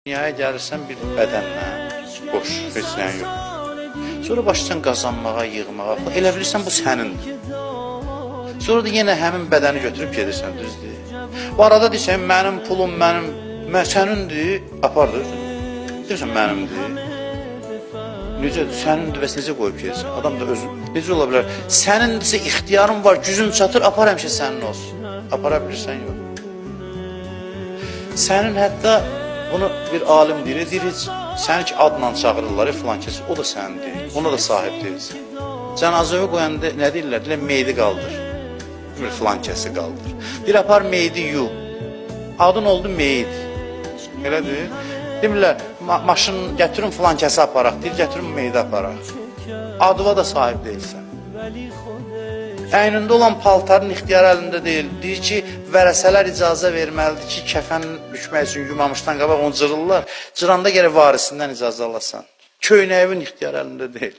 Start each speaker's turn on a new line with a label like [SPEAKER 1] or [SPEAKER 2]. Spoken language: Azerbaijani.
[SPEAKER 1] Dünyaya gəlirsən bir bədənlə, boş, heç nəyin yox. Sonra başlayırsan qazanmağa, yığmağa, elə bilirsən bu sənindir. Sonra da yenə həmin bədəni götürüb gedirsən, düzdür. Bu arada deyirsən, mənim pulum, sənindir, apardır. Deyirsən, mənimdir. Necədir, sənindir, bəs necə qoyub gedirsən? Adam da özü, necə ola bilər? Sənindirsə ixtiyarın var, gücün çatır, apar həmişə sənin olsun. Apara bilirsən, yox. Sənin hətta, bunu bir alim deyir, heç səni ki adla çağırırlar, filan kəs, o da sənin deyil, ona da sahib deyilsən. Cənazəvi qoyanda nə deyirlər? Deyirlər, meydi qaldır, filan kəsi qaldır. Deyir, apar meydi yu, adın oldu meyd, elədir. Demirlər, maşın gətirin filan kəsi aparaq, deyir, gətirin meydi aparaq. Adıva da sahib deyilsən. Əynində olan paltarın ixtiyar əlində deyil. Deyir ki, vərəsələr icazə verməlidir ki, kəfən bükmək üçün yumamışdan qabaq onu cırırlar. Cıranda gərək varisindən icazə alasan. Köynəyin ixtiyar əlində deyil.